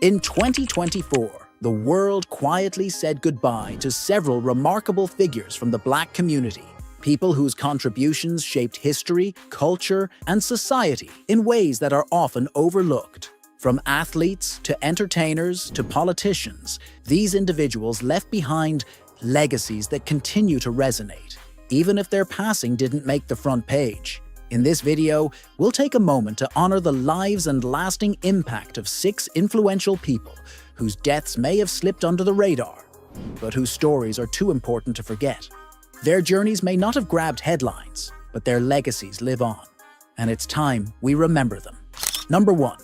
In 2024, the world quietly said goodbye to several remarkable figures from the Black community, people whose contributions shaped history, culture, and society in ways that are often overlooked. From athletes to entertainers to politicians, these individuals left behind legacies that continue to resonate, even if their passing didn't make the front page. In this video, we'll take a moment to honor the lives and lasting impact of 6 influential people whose deaths may have slipped under the radar, but whose stories are too important to forget. Their journeys may not have grabbed headlines, but their legacies live on, and it's time we remember them. Number 1.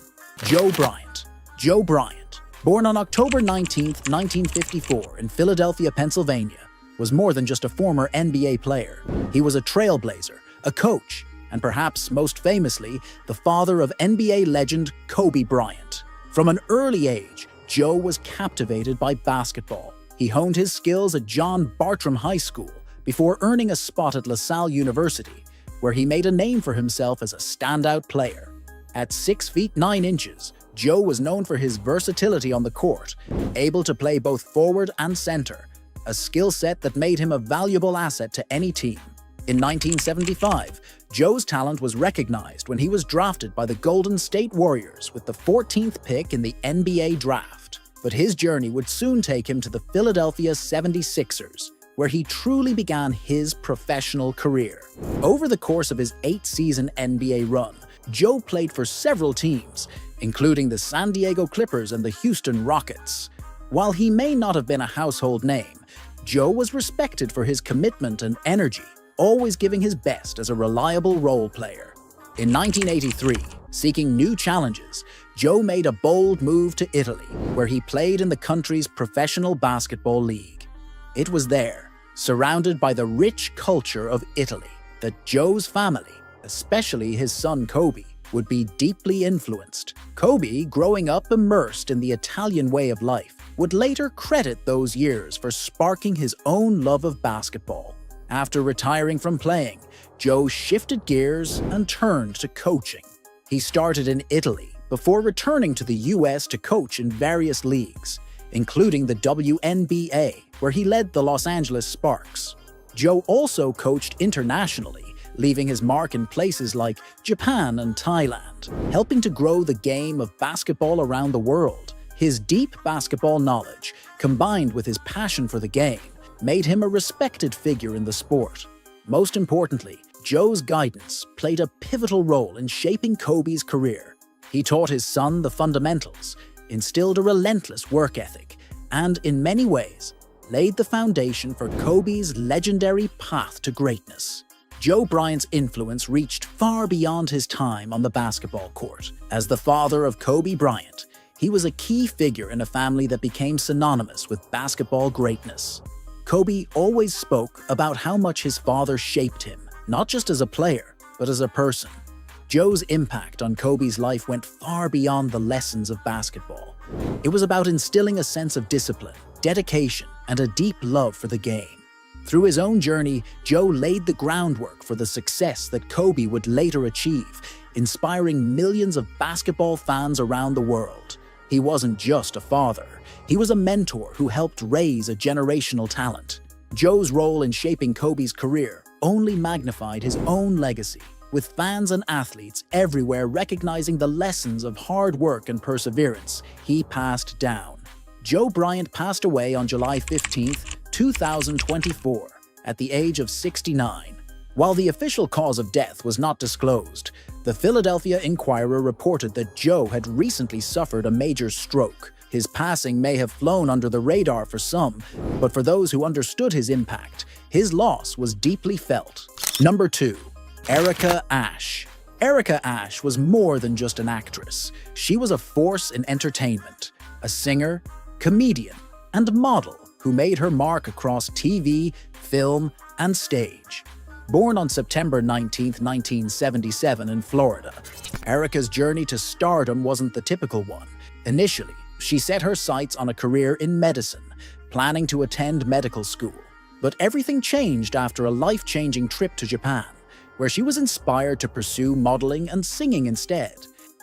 Joe Bryant. Joe Bryant, born on October 19, 1954 in Philadelphia, Pennsylvania, was more than just a former NBA player. He was a trailblazer, a coach, and perhaps most famously, the father of NBA legend Kobe Bryant. From an early age, Joe was captivated by basketball. He honed his skills at John Bartram High School before earning a spot at LaSalle University, where he made a name for himself as a standout player. At 6 feet 9 inches, Joe was known for his versatility on the court, able to play both forward and center, a skill set that made him a valuable asset to any team. In 1975, Joe's talent was recognized when he was drafted by the Golden State Warriors with the 14th pick in the NBA draft. But his journey would soon take him to the Philadelphia 76ers, where he truly began his professional career. Over the course of his 8-season NBA run, Joe played for several teams, including the San Diego Clippers and the Houston Rockets. While he may not have been a household name, Joe was respected for his commitment and energy, always giving his best as a reliable role player. In 1983, seeking new challenges, Joe made a bold move to Italy, where he played in the country's professional basketball league. It was there, surrounded by the rich culture of Italy, that Joe's family, especially his son Kobe, would be deeply influenced. Kobe, growing up immersed in the Italian way of life, would later credit those years for sparking his own love of basketball. After retiring from playing, Joe shifted gears and turned to coaching. He started in Italy before returning to the US to coach in various leagues, including the WNBA, where he led the Los Angeles Sparks. Joe also coached internationally, leaving his mark in places like Japan and Thailand, helping to grow the game of basketball around the world. His deep basketball knowledge, combined with his passion for the game, made him a respected figure in the sport. Most importantly, Joe's guidance played a pivotal role in shaping Kobe's career. He taught his son the fundamentals, instilled a relentless work ethic, and in many ways, laid the foundation for Kobe's legendary path to greatness. Joe Bryant's influence reached far beyond his time on the basketball court. As the father of Kobe Bryant, he was a key figure in a family that became synonymous with basketball greatness. Kobe always spoke about how much his father shaped him, not just as a player, but as a person. Joe's impact on Kobe's life went far beyond the lessons of basketball. It was about instilling a sense of discipline, dedication, and a deep love for the game. Through his own journey, Joe laid the groundwork for the success that Kobe would later achieve, inspiring millions of basketball fans around the world. He wasn't just a father. He was a mentor who helped raise a generational talent. Joe's role in shaping Kobe's career only magnified his own legacy, with fans and athletes everywhere recognizing the lessons of hard work and perseverance he passed down. Joe Bryant passed away on July 15, 2024, at the age of 69. While the official cause of death was not disclosed, the Philadelphia Inquirer reported that Joe had recently suffered a major stroke. His passing may have flown under the radar for some, but for those who understood his impact, his loss was deeply felt. Number 2. Erica Ashe. Erica Ashe was more than just an actress. She was a force in entertainment, a singer, comedian, and model who made her mark across TV, film, and stage. Born on September 19, 1977 in Florida, Erica's journey to stardom wasn't the typical one. Initially, she set her sights on a career in medicine, planning to attend medical school. But everything changed after a life-changing trip to Japan, where she was inspired to pursue modeling and singing instead.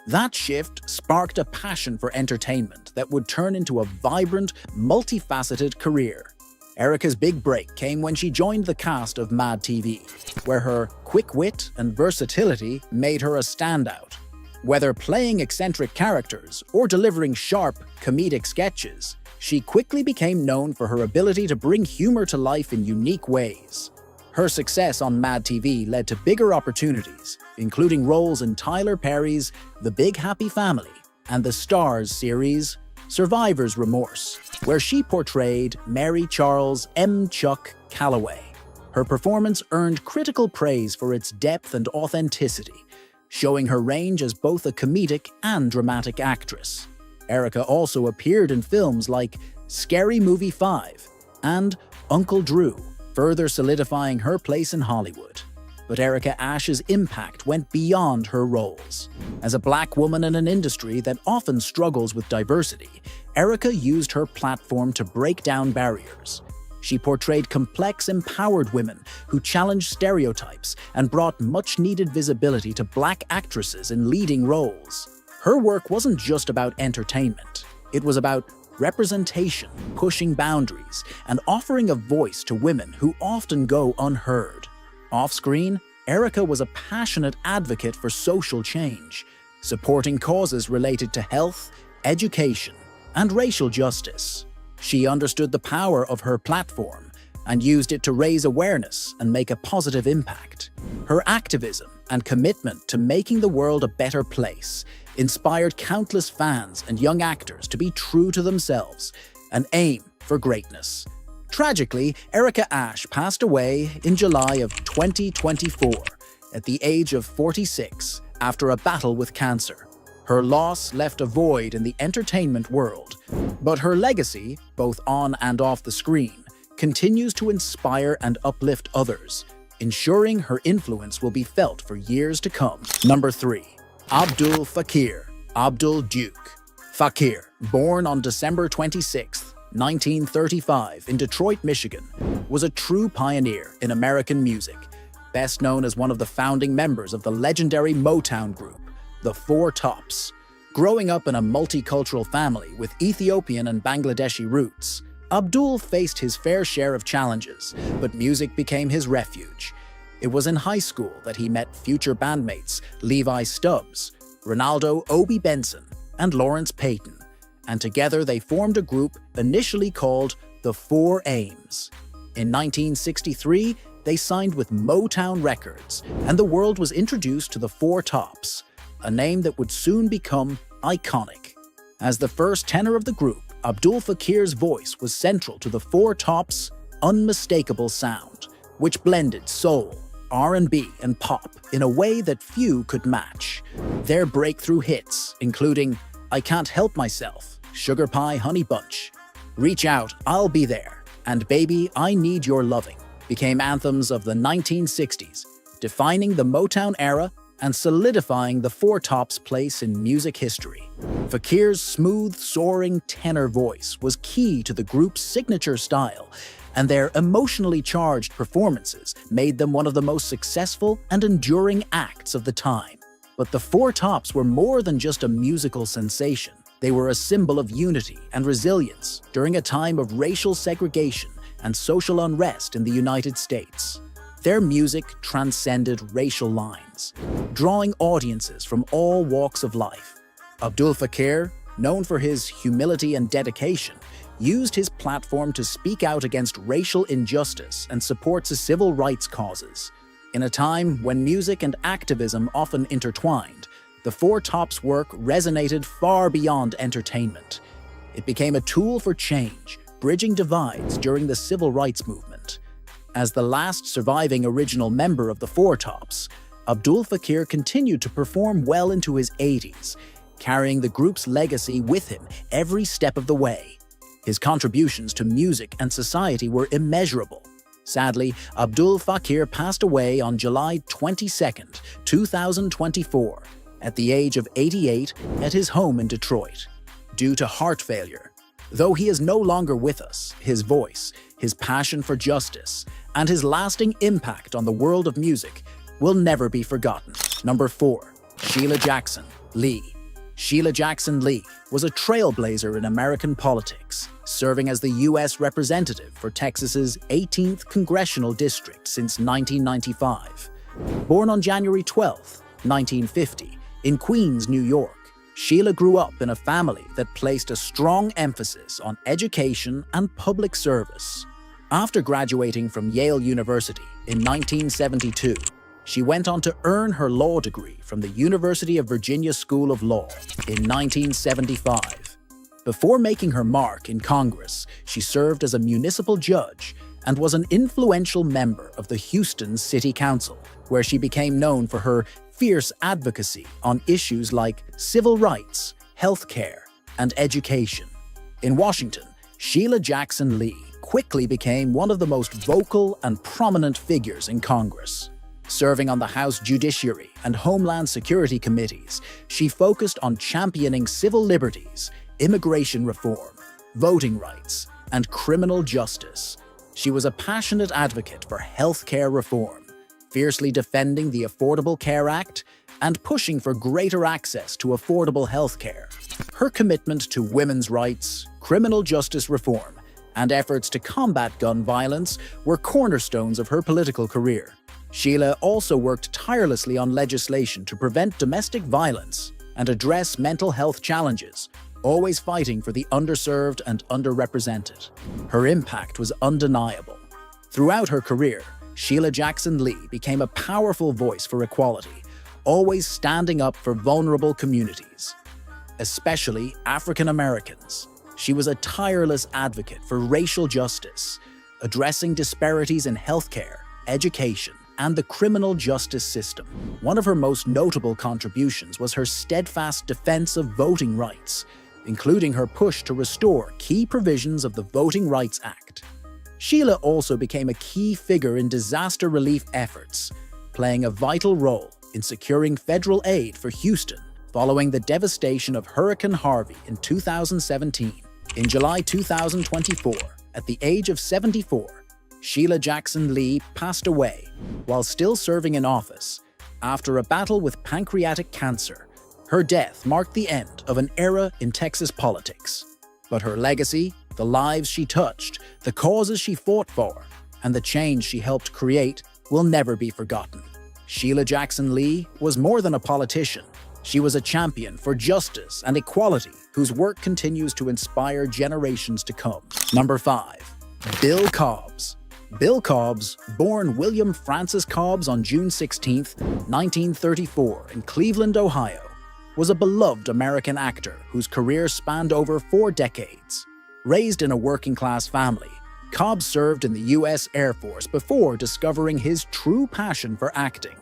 That shift sparked a passion for entertainment that would turn into a vibrant, multifaceted career. Erica's big break came when she joined the cast of Mad TV, where her quick wit and versatility made her a standout. Whether playing eccentric characters or delivering sharp, comedic sketches, she quickly became known for her ability to bring humor to life in unique ways. Her success on Mad TV led to bigger opportunities, including roles in Tyler Perry's The Big Happy Family and the Starz series Survivor's Remorse, where she portrayed Mary Charles M. Chuck Calloway. Her performance earned critical praise for its depth and authenticity, showing her range as both a comedic and dramatic actress. Erica also appeared in films like Scary Movie 5 and Uncle Drew, further solidifying her place in Hollywood. But Erica Ash's impact went beyond her roles. As a Black woman in an industry that often struggles with diversity, Erica used her platform to break down barriers. She portrayed complex, empowered women who challenged stereotypes and brought much-needed visibility to Black actresses in leading roles. Her work wasn't just about entertainment. It was about representation, pushing boundaries, and offering a voice to women who often go unheard. Off-screen, Erica was a passionate advocate for social change, supporting causes related to health, education, and racial justice. She understood the power of her platform and used it to raise awareness and make a positive impact. Her activism and commitment to making the world a better place inspired countless fans and young actors to be true to themselves and aim for greatness. Tragically, Erica Ash passed away in July of 2024 at the age of 46 after a battle with cancer. Her loss left a void in the entertainment world, but her legacy, both on and off the screen, continues to inspire and uplift others, ensuring her influence will be felt for years to come. Number 3. Abdul Fakir, Abdul Duke. Fakir, born on December 26, 1935 in Detroit, Michigan, was a true pioneer in American music, best known as one of the founding members of the legendary Motown group, the Four Tops. Growing up in a multicultural family with Ethiopian and Bangladeshi roots, Abdul faced his fair share of challenges, but music became his refuge. It was in high school that he met future bandmates Levi Stubbs, Ronaldo Obi Benson, and Lawrence Payton, and together they formed a group initially called the Four Aims. In 1963, they signed with Motown Records, and the world was introduced to the Four Tops, a name that would soon become iconic. As the first tenor of the group, Abdul Fakir's voice was central to the Four Tops' unmistakable sound, which blended soul, R&B, and pop in a way that few could match. Their breakthrough hits, including I Can't Help Myself, Sugar Pie Honey Bunch, Reach Out, I'll Be There, and Baby, I Need Your Loving, became anthems of the 1960s, defining the Motown era and solidifying the Four Tops' place in music history. Fakir's smooth, soaring tenor voice was key to the group's signature style, and their emotionally charged performances made them one of the most successful and enduring acts of the time. But the Four Tops were more than just a musical sensation. They were a symbol of unity and resilience during a time of racial segregation and social unrest in the United States. Their music transcended racial lines, drawing audiences from all walks of life. Abdul Fakir, known for his humility and dedication, used his platform to speak out against racial injustice and support civil rights causes. In a time when music and activism often intertwined, the Four Tops' work resonated far beyond entertainment. It became a tool for change, bridging divides during the civil rights movement. As the last surviving original member of the Four Tops, Abdul Fakir continued to perform well into his 80s, carrying the group's legacy with him every step of the way. His contributions to music and society were immeasurable. Sadly, Abdul Fakir passed away on July 22, 2024, at the age of 88 at his home in Detroit, due to heart failure. Though he is no longer with us, his voice, his passion for justice, and his lasting impact on the world of music will never be forgotten. Number 4. Sheila Jackson Lee. Sheila Jackson Lee was a trailblazer in American politics, serving as the U.S. representative for Texas's 18th Congressional District since 1995. Born on January 12, 1950, in Queens, New York, Sheila grew up in a family that placed a strong emphasis on education and public service. After graduating from Yale University in 1972, she went on to earn her law degree from the University of Virginia School of Law in 1975. Before making her mark in Congress, she served as a municipal judge and was an influential member of the Houston City Council, where she became known for her fierce advocacy on issues like civil rights, healthcare, and education. In Washington, Sheila Jackson Lee quickly became one of the most vocal and prominent figures in Congress. Serving on the House Judiciary and Homeland Security Committees, she focused on championing civil liberties, immigration reform, voting rights, and criminal justice. She was a passionate advocate for healthcare reform, fiercely defending the Affordable Care Act and pushing for greater access to affordable healthcare. Her commitment to women's rights, criminal justice reform, and efforts to combat gun violence were cornerstones of her political career. Sheila also worked tirelessly on legislation to prevent domestic violence and address mental health challenges, always fighting for the underserved and underrepresented. Her impact was undeniable. Throughout her career, Sheila Jackson Lee became a powerful voice for equality, always standing up for vulnerable communities, especially African Americans. She was a tireless advocate for racial justice, addressing disparities in healthcare, education, and the criminal justice system. One of her most notable contributions was her steadfast defense of voting rights, including her push to restore key provisions of the Voting Rights Act. Sheila also became a key figure in disaster relief efforts, playing a vital role in securing federal aid for Houston following the devastation of Hurricane Harvey in 2017. In July 2024, at the age of 74, Sheila Jackson Lee passed away while still serving in office after a battle with pancreatic cancer. Her death marked the end of an era in Texas politics. But her legacy, the lives she touched, the causes she fought for, and the change she helped create will never be forgotten. Sheila Jackson Lee was more than a politician. She was a champion for justice and equality whose work continues to inspire generations to come. Number 5. Bill Cobbs. Bill Cobbs, born William Francis Cobbs on June 16, 1934 in Cleveland, Ohio, was a beloved American actor whose career spanned over 4 decades. Raised in a working-class family, Cobbs served in the U.S. Air Force before discovering his true passion for acting.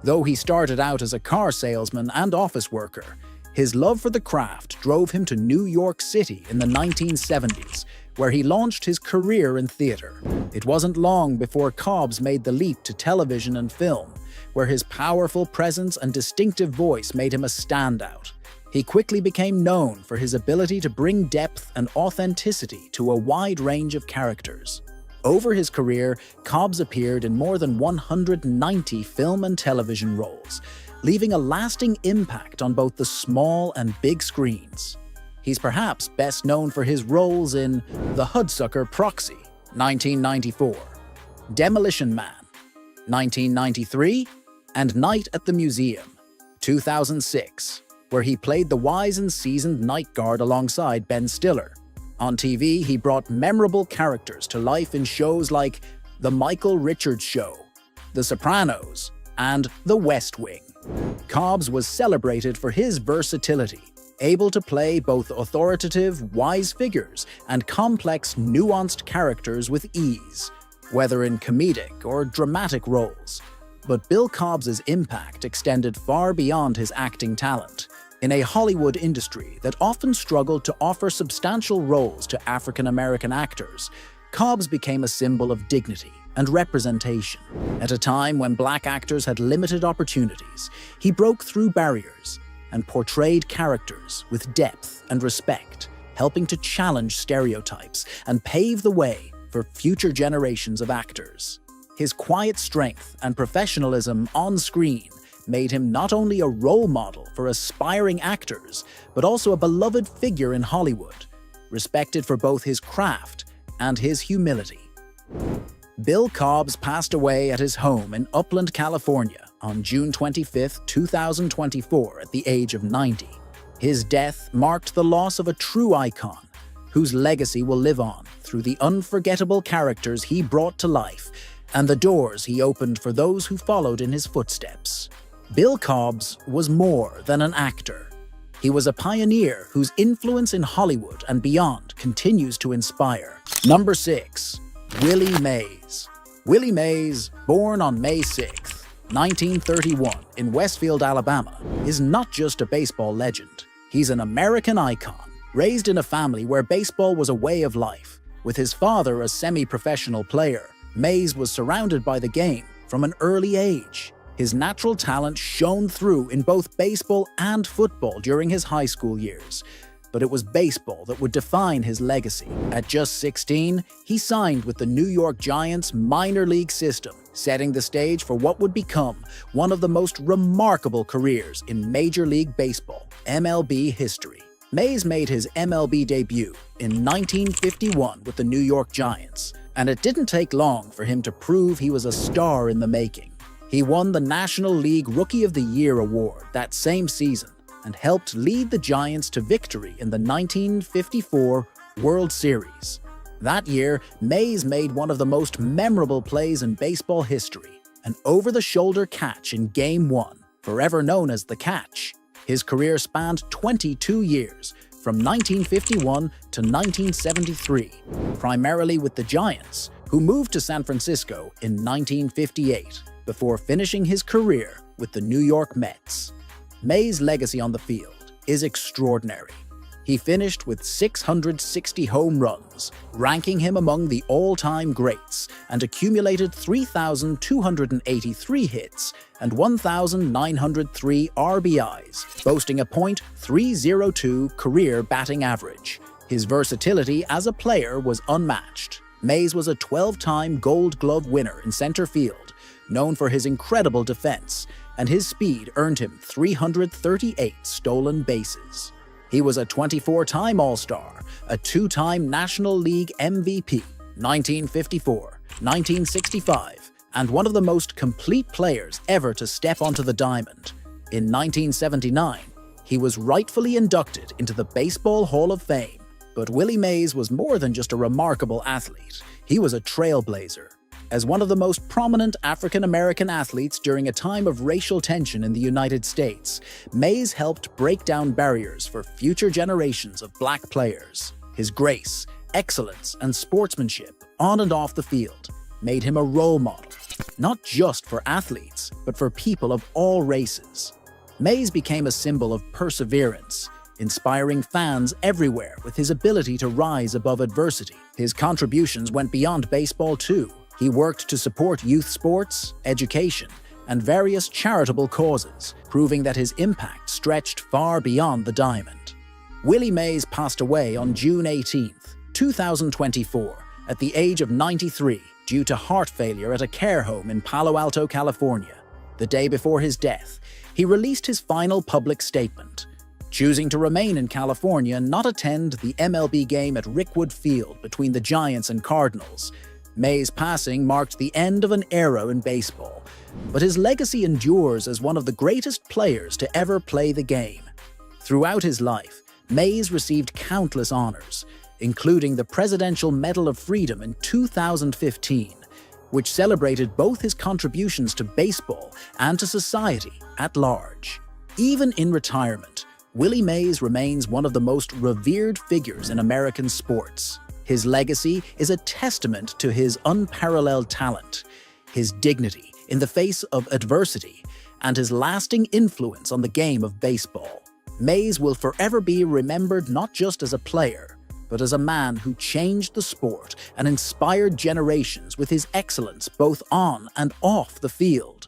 Though he started out as a car salesman and office worker, his love for the craft drove him to New York City in the 1970s, where he launched his career in theater. It wasn't long before Cobbs made the leap to television and film, where his powerful presence and distinctive voice made him a standout. He quickly became known for his ability to bring depth and authenticity to a wide range of characters. Over his career, Cobbs appeared in more than 190 film and television roles, leaving a lasting impact on both the small and big screens. He's perhaps best known for his roles in The Hudsucker Proxy, 1994, Demolition Man, 1993, and Night at the Museum, 2006, where he played the wise and seasoned night guard alongside Ben Stiller. On TV, he brought memorable characters to life in shows like The Michael Richards Show, The Sopranos, and The West Wing. Cobbs was celebrated for his versatility, able to play both authoritative, wise figures and complex, nuanced characters with ease, whether in comedic or dramatic roles. But Bill Cobbs's impact extended far beyond his acting talent. In a Hollywood industry that often struggled to offer substantial roles to African American actors, Cobbs became a symbol of dignity and representation. At a time when Black actors had limited opportunities, he broke through barriers and portrayed characters with depth and respect, helping to challenge stereotypes and pave the way for future generations of actors. His quiet strength and professionalism on screen made him not only a role model for aspiring actors, but also a beloved figure in Hollywood, respected for both his craft and his humility. Bill Cobbs passed away at his home in Upland, California on June 25, 2024 at the age of 90. His death marked the loss of a true icon, whose legacy will live on through the unforgettable characters he brought to life and the doors he opened for those who followed in his footsteps. Bill Cobbs was more than an actor. He was a pioneer whose influence in Hollywood and beyond continues to inspire. Number 6. Willie Mays. Willie Mays, born on May 6, 1931 in Westfield, Alabama, is not just a baseball legend. He's an American icon, raised in a family where baseball was a way of life. With his father a semi-professional player, Mays was surrounded by the game from an early age. His natural talent shone through in both baseball and football during his high school years. But it was baseball that would define his legacy. At just 16, he signed with the New York Giants minor league system, setting the stage for what would become one of the most remarkable careers in Major League Baseball, MLB history. Mays made his MLB debut in 1951 with the New York Giants, and it didn't take long for him to prove he was a star in the making. He won the National League Rookie of the Year award that same season and helped lead the Giants to victory in the 1954 World Series. That year, Mays made one of the most memorable plays in baseball history, an over-the-shoulder catch in Game 1, forever known as the catch. His career spanned 22 years, from 1951 to 1973, primarily with the Giants, who moved to San Francisco in 1958, before finishing his career with the New York Mets. Mays' legacy on the field is extraordinary. He finished with 660 home runs, ranking him among the all-time greats, and accumulated 3,283 hits and 1,903 RBIs, boasting a .302 career batting average. His versatility as a player was unmatched. Mays was a 12-time Gold Glove winner in center field, known for his incredible defense, and his speed earned him 338 stolen bases. He was a 24-time All-Star, a 2-time National League MVP, 1954, 1965, and one of the most complete players ever to step onto the diamond. In 1979, he was rightfully inducted into the Baseball Hall of Fame. But Willie Mays was more than just a remarkable athlete. He was a trailblazer. As one of the most prominent African-American athletes during a time of racial tension in the United States, Mays helped break down barriers for future generations of black players. His grace, excellence, and sportsmanship on and off the field made him a role model, not just for athletes, but for people of all races. Mays became a symbol of perseverance, inspiring fans everywhere with his ability to rise above adversity. His contributions went beyond baseball too. He worked to support youth sports, education, and various charitable causes, proving that his impact stretched far beyond the diamond. Willie Mays passed away on June 18, 2024, at the age of 93 due to heart failure at a care home in Palo Alto, California. The day before his death, he released his final public statement, choosing to remain in California and not attend the MLB game at Rickwood Field between the Giants and Cardinals. Mays' passing marked the end of an era in baseball, but his legacy endures as one of the greatest players to ever play the game. Throughout his life, Mays received countless honors, including the Presidential Medal of Freedom in 2015, which celebrated both his contributions to baseball and to society at large. Even in retirement, Willie Mays remains one of the most revered figures in American sports. His legacy is a testament to his unparalleled talent, his dignity in the face of adversity, and his lasting influence on the game of baseball. Mays will forever be remembered not just as a player, but as a man who changed the sport and inspired generations with his excellence both on and off the field.